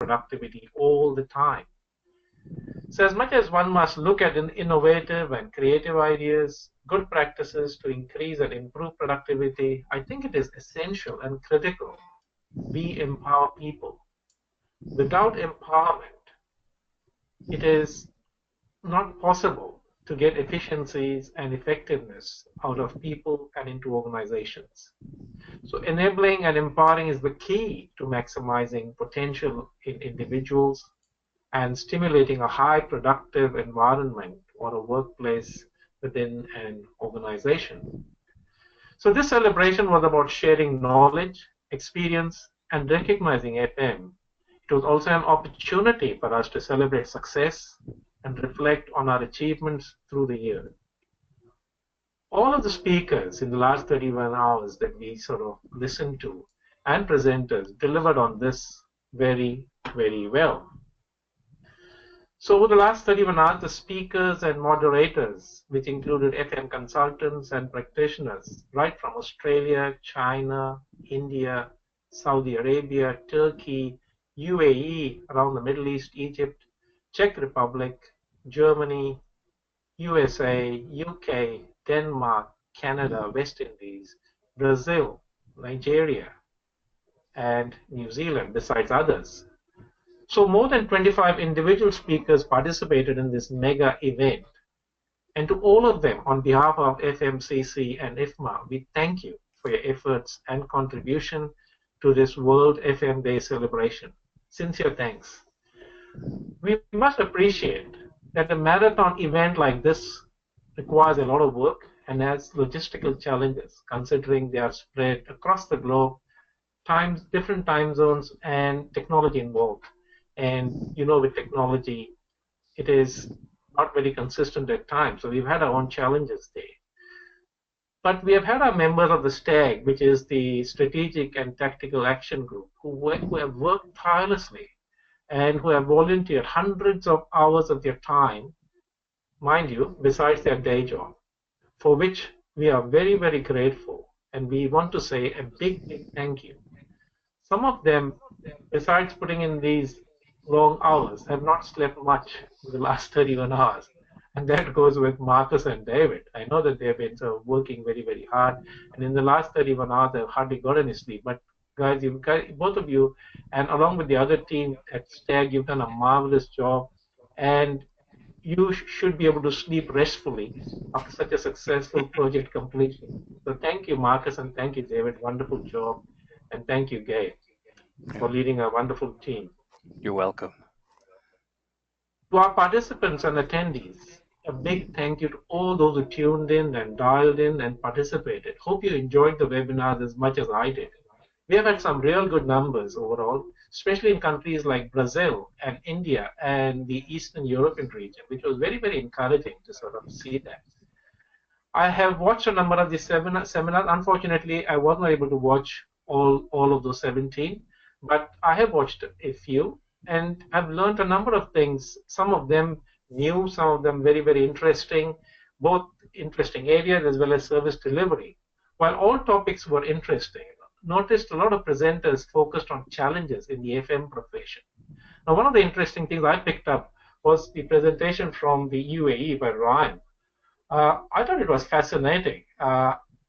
productivity all the time. So as much as one must look at innovative and creative ideas, good practices to increase and improve productivity, I think it is essential and critical we empower people. Without empowerment, it is not possible to get efficiencies and effectiveness out of people and into organizations. So enabling and empowering is the key to maximizing potential in individuals and stimulating a high productive environment or a workplace within an organization. So this celebration was about sharing knowledge, experience, and recognizing FM. It was also an opportunity for us to celebrate success and reflect on our achievements through the year. All of the speakers in the last 31 hours that we sort of listened to and presenters delivered on this very, very well. So over the last 31 hours, the speakers and moderators, which included FM consultants and practitioners, right from Australia, China, India, Saudi Arabia, Turkey, UAE, around the Middle East, Egypt, Czech Republic, Germany, USA, UK, Denmark, Canada, West Indies, Brazil, Nigeria, and New Zealand, besides others. So more than 25 individual speakers participated in this mega event. And to all of them, on behalf of FMCC and IFMA, we thank you for your efforts and contribution to this World FM Day celebration. Sincere thanks. We must appreciate that a marathon event like this requires a lot of work and has logistical challenges, considering they are spread across the globe, different time zones, and technology involved. And you know, with technology, it is not very consistent at times. So we've had our own challenges there. But we have had our members of the STAG, which is the Strategic and Tactical Action Group, who have worked tirelessly and who have volunteered hundreds of hours of their time, mind you, besides their day job, for which we are very, very grateful. And we want to say a big, big thank you. Some of them, besides putting in these long hours, have not slept much in the last 31 hours. And that goes with Marcus and David. I know that they've been working very, very hard. And in the last 31 hours, they've hardly got any sleep. But guys, both of you, and along with the other team at STAG, you've done a marvelous job. And you should be able to sleep restfully after such a successful project completion. So thank you, Marcus, and thank you, David. Wonderful job. And thank you, Gabe, for leading a wonderful team. You're welcome. To our participants and attendees, a big thank you to all those who tuned in and dialed in and participated. Hope you enjoyed the webinars as much as I did. We have had some real good numbers overall, especially in countries like Brazil and India and the Eastern European region, which was very, very encouraging to sort of see that. I have watched a number of these seminars. Unfortunately, I wasn't able to watch all of those 17, but I have watched a few, and I've learned a number of things, some of them new, some of them very, very interesting, both interesting areas as well as service delivery. While all topics were interesting, noticed a lot of presenters focused on challenges in the FM profession. Now, one of the interesting things I picked up was the presentation from the UAE by Ryan. I thought it was fascinating.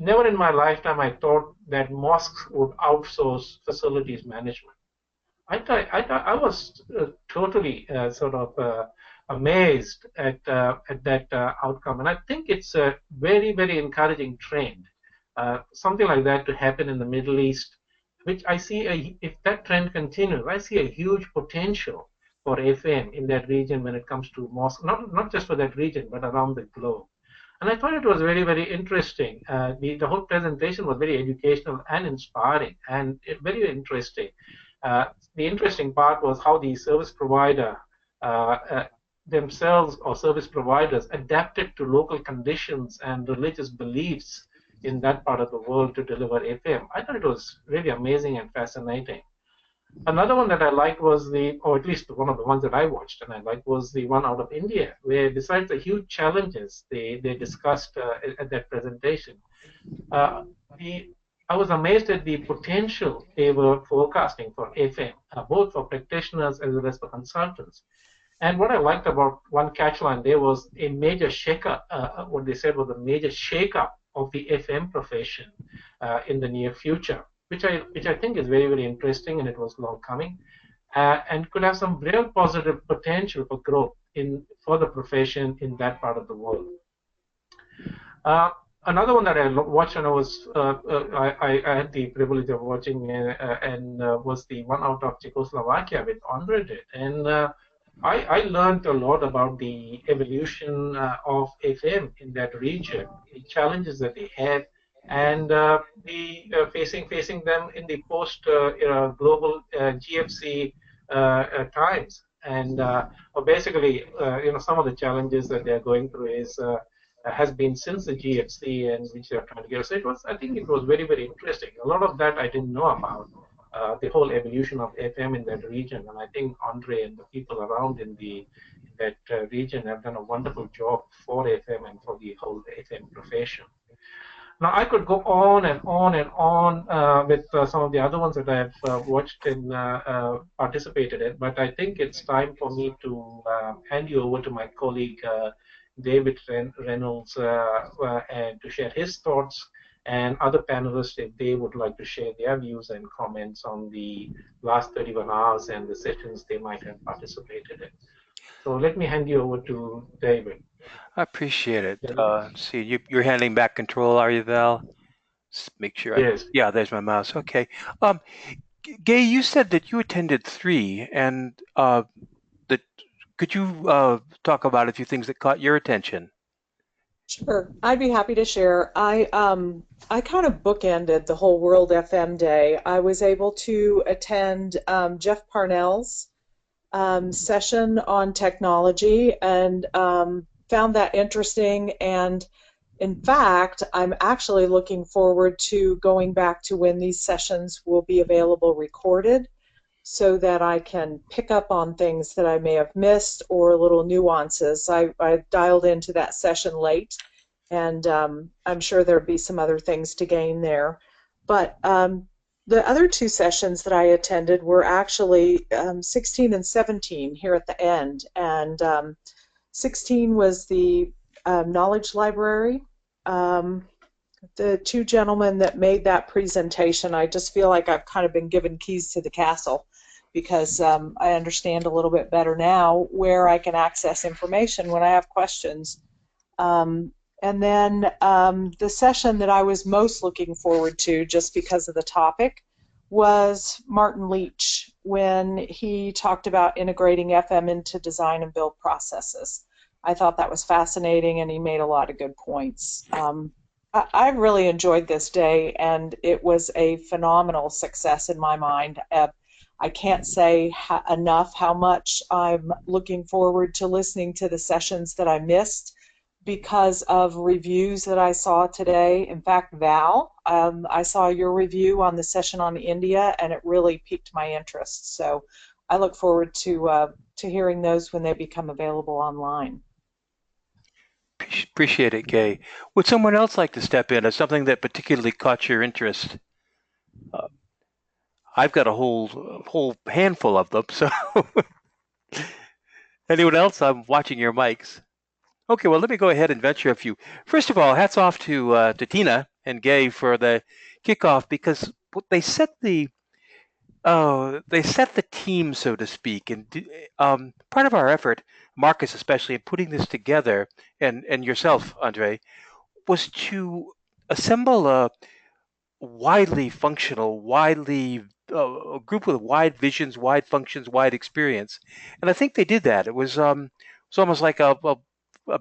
Never in my lifetime I thought that mosques would outsource facilities management. I was totally sort of amazed at that outcome, and I think it's a very, very encouraging trend. Something like that to happen in the Middle East, which I see, if that trend continues, I see a huge potential for FM in that region when it comes to mosques, not just for that region, but around the globe. And I thought it was very, very interesting. The whole presentation was very educational and inspiring, and very interesting. The interesting part was how the service provider themselves, or service providers, adapted to local conditions and religious beliefs in that part of the world to deliver FM. I thought it was really amazing and fascinating. Another one that I liked was or at least one of the ones that I watched and I liked, was the one out of India, where besides the huge challenges they discussed at that presentation, the I was amazed at the potential they were forecasting for FM, both for practitioners as well as for consultants. And what I liked about one catchline there was a major shakeup. What they said was a major shakeup of the FM profession in the near future, which I think is very, very interesting, and it was long coming, and could have some real positive potential for growth for the profession in that part of the world. Another one that I watched, and I had the privilege of watching, was the one out of Czechoslovakia with Andre did, and I learned a lot about the evolution of FM in that region, the challenges that they had, and facing them in the post global GFC times. And basically, some of the challenges that they're going through has been since the GFC, and which they're trying to get. So I think it was very, very interesting. A lot of that I didn't know about. The whole evolution of FM in that region, and I think Andre and the people around in that region have done a wonderful job for FM and for the whole FM profession. Now I could go on and on and on with some of the other ones that I have watched and participated in, but I think it's time for me to hand you over to my colleague David Reynolds and to share his thoughts, and other panelists if they would like to share their views and comments on the last 31 hours and the sessions they might have participated in. So let me hand you over to David. I appreciate it. See, you're handing back control, are you, Val? Just make sure. Yes. Yeah, there's my mouse. Okay. Gay, you said that you attended 3, and could you talk about a few things that caught your attention? Sure, I'd be happy to share. I kind of bookended the whole World FM Day. I was able to attend Jeff Parnell's session on technology, and found that interesting. And in fact, I'm actually looking forward to going back to when these sessions will be available recorded, so that I can pick up on things that I may have missed or little nuances. I dialed into that session late, and I'm sure there'll be some other things to gain there. But the other 2 sessions that I attended were actually 16 and 17 here at the end. And 16 was the Knowledge Library. The 2 gentlemen that made that presentation, I just feel like I've kind of been given keys to the castle, because I understand a little bit better now where I can access information when I have questions. And then the session that I was most looking forward to, just because of the topic, was Martin Leach, when he talked about integrating FM into design and build processes. I thought that was fascinating, and he made a lot of good points. I really enjoyed this day, and it was a phenomenal success in my mind. I can't say enough how much I'm looking forward to listening to the sessions that I missed because of reviews that I saw today. In fact, Val, I saw your review on the session on India, and it really piqued my interest. So I look forward to hearing those when they become available online. Appreciate it, Gay. Would someone else like to step in as something that particularly caught your interest? I've got a whole handful of them, so anyone else? I'm watching your mics. Okay, well, let me go ahead and venture a few. First of all, hats off to Tina and Gay for the kickoff, because they set the team, so to speak, and part of our effort, Marcus especially, in putting this together, and yourself, Andre, was to assemble a widely functional, a group with wide visions, wide functions, wide experience, and I think they did that. It was almost like a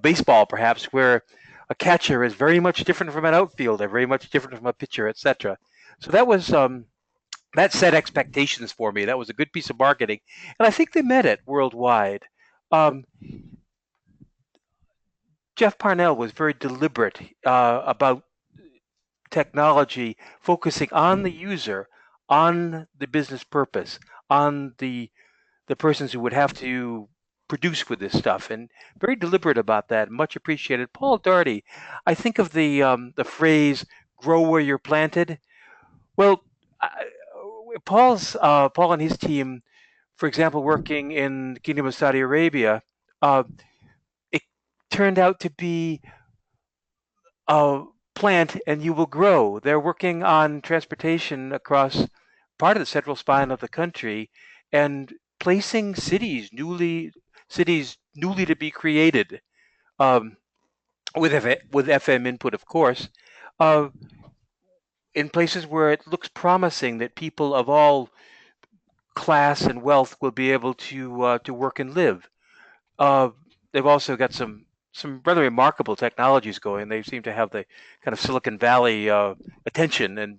baseball, perhaps, where a catcher is very much different from an outfielder, very much different from a pitcher, etc. So that was that set expectations for me. That was a good piece of marketing, and I think they met it worldwide. Jeff Parnell was very deliberate about technology, focusing on the user, on the business purpose, on the persons who would have to produce with this stuff, and very deliberate about that. Much appreciated. Paul Daugherty, I think of the phrase "grow where you're planted." Well, Paul and his team, for example, working in the Kingdom of Saudi Arabia, uh, it turned out to be a plant and you will grow. They're working on transportation across part of the central spine of the country and placing cities newly to be created, um, with FM input, of course, uh, in places where it looks promising that people of all class and wealth will be able to work and live. Uh, they've also got some rather remarkable technologies going. They seem to have the kind of Silicon Valley attention, and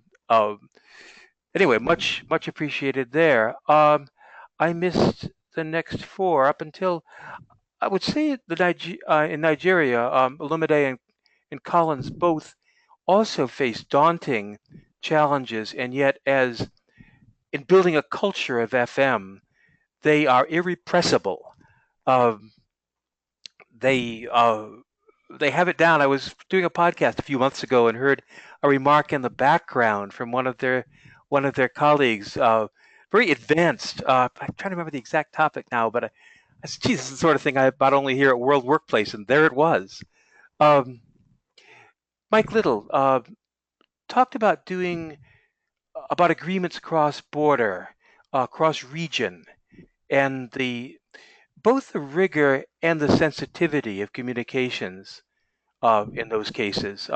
anyway, much appreciated there. I missed the next four up until I would say in Nigeria, Olumide and Collins both also face daunting challenges, and yet as in building a culture of FM, they are irrepressible. Um, they they have it down. I was doing a podcast a few months ago and heard a remark in the background from one of their colleagues, very advanced. I'm trying to remember the exact topic now, but I said, "Geez, this is the sort of thing I about only hear at World Workplace," and there it was. Um, Mike Little talked about doing about agreements cross border, cross region, and the both the rigor and the sensitivity of communications in those cases,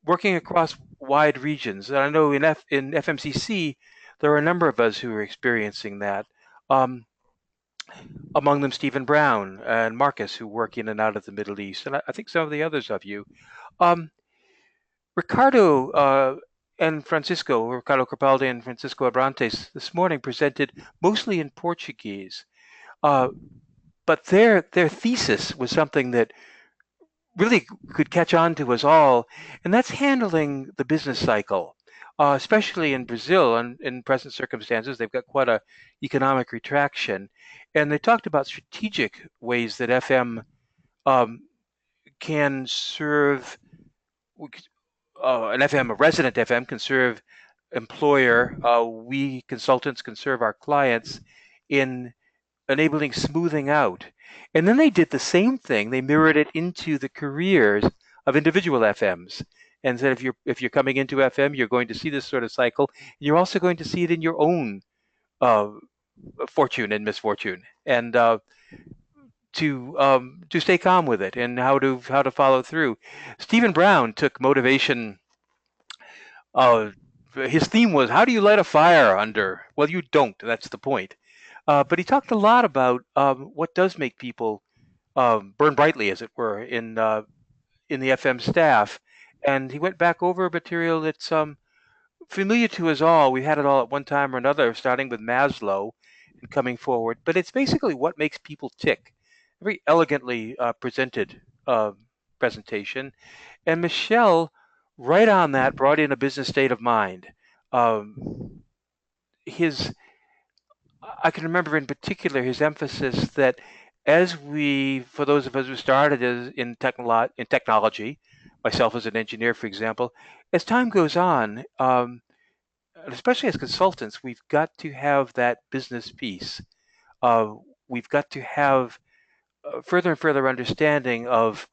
working across wide regions. And I know in FMCC, there are a number of us who are experiencing that. Um, Among them, Stephen Brown and Marcus, who work in and out of the Middle East, and I think some of the others of you. Um, Ricardo Ricardo Capaldi and Francisco Abrantes this morning presented mostly in Portuguese, uh, but their thesis was something that really could catch on to us all, and that's handling the business cycle, especially in Brazil. And in present circumstances, they've got quite a economic retraction, and they talked about strategic ways that FM um, can serve. An FM, a resident FM, can serve employer. We consultants can serve our clients in enabling smoothing out. And then they did the same thing. They mirrored it into the careers of individual FMs, and said if you're coming into FM, you're going to see this sort of cycle. You're also going to see it in your own uh, fortune and misfortune, and to stay calm with it and how to follow through. Stephen Brown took motivation. His theme was, how do you light a fire under? Well, you don't. That's the point. But he talked a lot about what does make people burn brightly, as it were, in the FM staff. And he went back over material that's familiar to us all. We had it all at one time or another, starting with Maslow and coming forward. But it's basically what makes people tick. A very elegantly presented presentation. And Michelle, right on that, brought in a business state of mind. Um, his I can remember in particular his emphasis that for those of us who started in technology, myself as an engineer, for example, as time goes on, and especially as consultants, we've got to have that business piece. Uh, we've got to have further and further understanding of,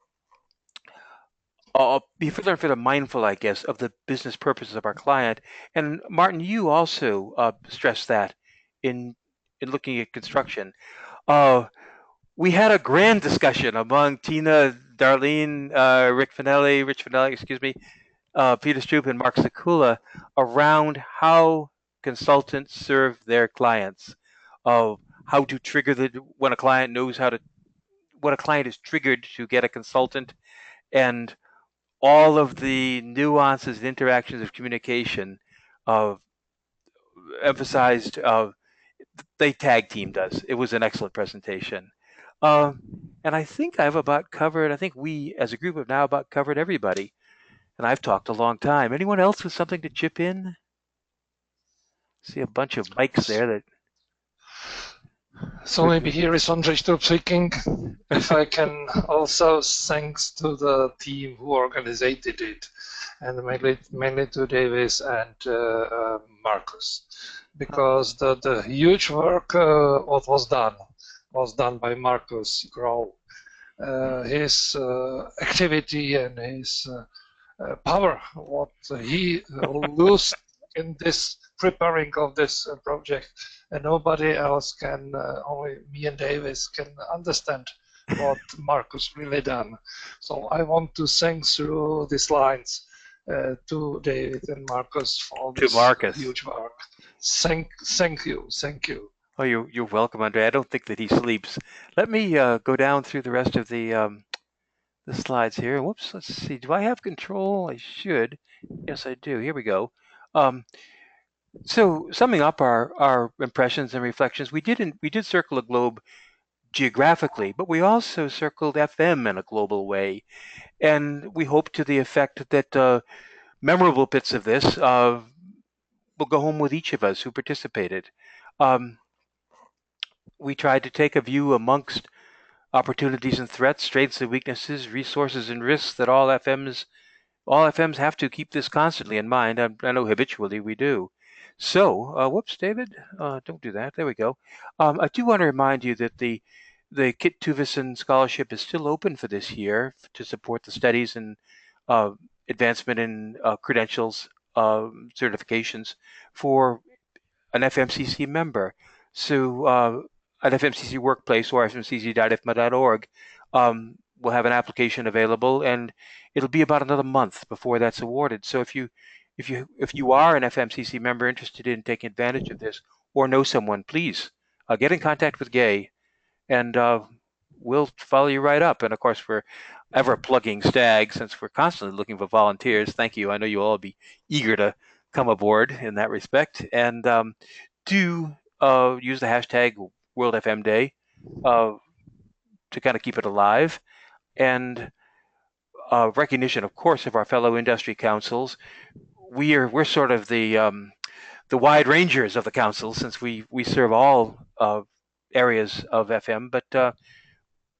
be further and further mindful, I guess, of the business purposes of our client. And Martin, you also stress that in looking at construction. Uh, we had a grand discussion among Tina, Darlene, Rich Finelli, excuse me, Peter Stroop, and Mark Sakula around how consultants serve their clients, of how to trigger when a client knows when a client is triggered to get a consultant, and all of the nuances and interactions of communication emphasized. They tag teamed us. It was an excellent presentation. And I think I've about covered, I think we as a group have now about covered everybody. And I've talked a long time. Anyone else with something to chip in? See a bunch of mics there that. So maybe here is Andrzej Strup speaking. If I can also thanks to the team who organized it, and mainly to Davis and Marcus, because the huge work what was done by Marcus Grow. His activity and his power, what he used in this preparing of this project, and nobody else can, only me and Davis can understand what Marcus really done. So I want to thank through these lines to David and Marcus for this huge work. Thank you. Oh, you're welcome, Andre. I don't think that he sleeps. Let me go down through the rest of the slides here. Whoops, let's see. Do I have control? I should. Yes, I do. Here we go. So summing up our impressions and reflections, we did circle the globe geographically, but we also circled FM in a global way, and we hope to the effect that memorable bits of this will go home with each of us who participated. We tried to take a view amongst opportunities and threats, strengths and weaknesses, resources and risks that all FMs have to keep this constantly in mind. I know habitually we do. So, whoops, David, don't do that. There we go. I do want to remind you that the Kit Tuvison Scholarship is still open for this year to support the studies and advancement in credentials, certifications for an FMCC member. So at FMCC Workplace or fmcc.ifma.org, we'll have an application available, and it'll be about another month before that's awarded. So if you are an FMCC member interested in taking advantage of this, or know someone, please get in contact with Gay, and we'll follow you right up. And of course, we're ever plugging STAG since we're constantly looking for volunteers. Thank you. I know you'll all be eager to come aboard in that respect. And do use the hashtag World FM Day to kind of keep it alive. And recognition, of course, of our fellow industry councils. We're sort of the wide rangers of the council, since we serve all areas of FM, but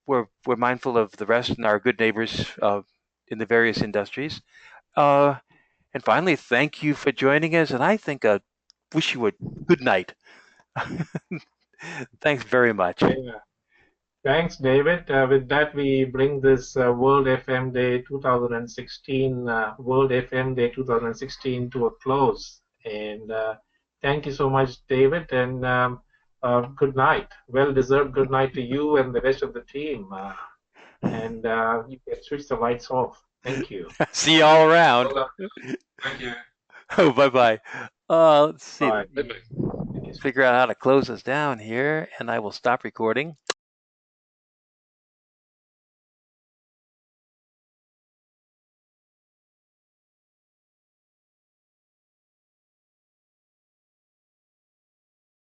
we're mindful of the rest and our good neighbors in the various industries. And finally, thank you for joining us, and I think wish you a good night. Thanks very much. Yeah. Thanks, David. With that, we bring this World FM Day 2016, World FM Day 2016 to a close. And thank you so much, David, and good night. Well-deserved good night to you and the rest of the team. And you can switch the lights off. Thank you. See you all around. Thank you. Oh, bye-bye. Let's see. Bye. Figure out how to close us down here, and I will stop recording.